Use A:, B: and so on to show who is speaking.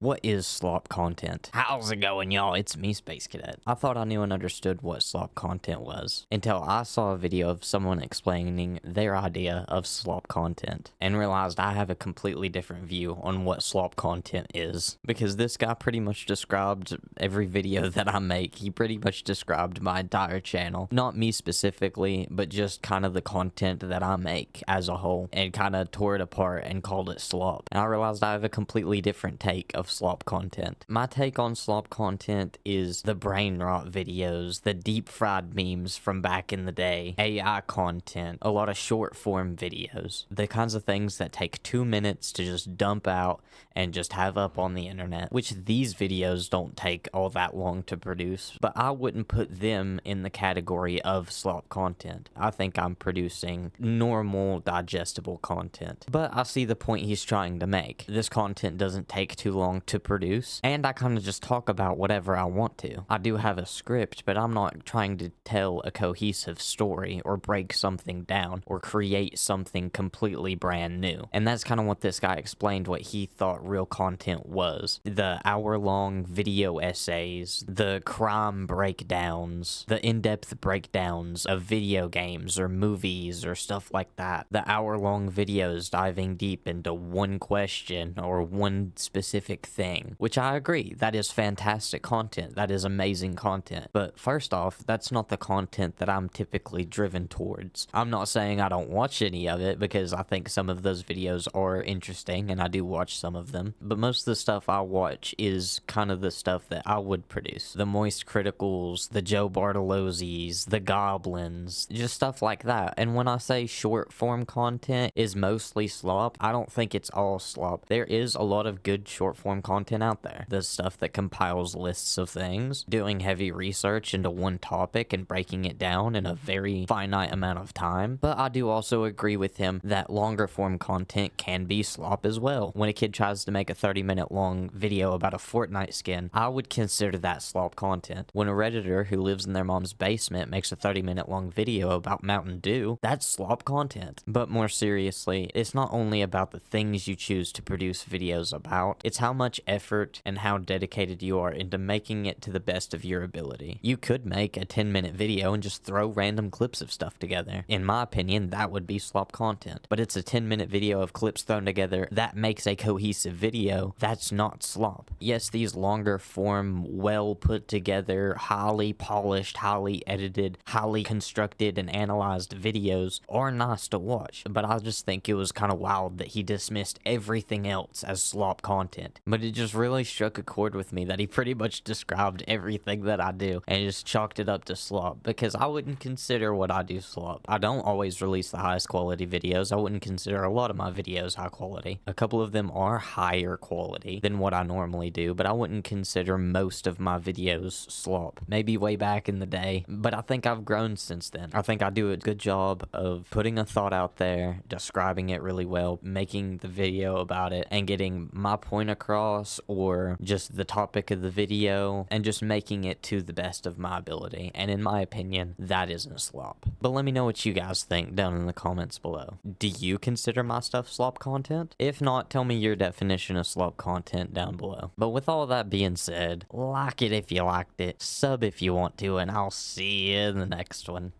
A: What is slop content? How's it going, y'all? It's me, Space Cadet. I thought I knew and understood what slop content was until I saw a video of someone explaining their idea of slop content and realized I have a completely different view on what slop content is, because this guy pretty much described every video that I make. He pretty much described my entire channel. Not me specifically, but just kind of the content that I make as a whole, and kind of tore it apart and called it slop. And I realized I have a completely different take of slop content. My take on slop content is the brain rot videos, the deep fried memes from back in the day, AI content, a lot of short form videos, the kinds of things that take 2 minutes to just dump out and just have up on the internet, which these videos don't take all that long to produce, but I wouldn't put them in the category of slop content. I think I'm producing normal, digestible content. But I see the point he's trying to make. This content doesn't take too long to produce, and I kind of just talk about whatever I want to. I do have a script, but I'm not trying to tell a cohesive story or break something down or create something completely brand new. And that's kind of what this guy explained what he thought real content was. The hour-long video essays, the crime breakdowns, the in-depth breakdowns of video games or movies or stuff like that. The hour-long videos diving deep into one question or one specific thing, which I agree, that is fantastic content. That is amazing content. But first off, that's not the content that I'm typically driven towards. I'm not saying I don't watch any of it, because I think some of those videos are interesting and I do watch some of them. But most of the stuff I watch is kind of the stuff that I would produce. The Moist Criticals, the Joe Bartolozzis, the Goblins, just stuff like that. And when I say short form content is mostly slop, I don't think it's all slop. There is a lot of good short form content out there. The stuff that compiles lists of things, doing heavy research into one topic and breaking it down in a very finite amount of time. But I do also agree with him that longer form content can be slop as well. When a kid tries to make a 30-minute long video about a Fortnite skin, I would consider that slop content. When a Redditor who lives in their mom's basement makes a 30-minute long video about Mountain Dew, that's slop content. But more seriously, it's not only about the things you choose to produce videos about, it's how much effort and how dedicated you are into making it to the best of your ability. You could make a 10-minute video and just throw random clips of stuff together. In my opinion, that would be slop content. But it's a 10-minute video of clips thrown together that makes a cohesive video. That's not slop. Yes, these longer form, well put together, highly polished, highly edited, highly constructed and analyzed videos are nice to watch, but I just think it was kind of wild that he dismissed everything else as slop content. But it just really struck a chord with me that he pretty much described everything that I do and just chalked it up to slop, because I wouldn't consider what I do slop. I don't always release the highest quality videos. I wouldn't consider a lot of my videos high quality. A couple of them are higher quality than what I normally do, but I wouldn't consider most of my videos slop. Maybe way back in the day, but I think I've grown since then. I think I do a good job of putting a thought out there, describing it really well, making the video about it, and getting my point across, or just the topic of the video, and just making it to the best of my ability. And in my opinion, that isn't slop. But let me know what you guys think down in the comments below. Do you consider my stuff slop content? If not, tell me your definition of slop content down below. But with all that being said, like it if you liked it, sub if you want to, and I'll see you in the next one.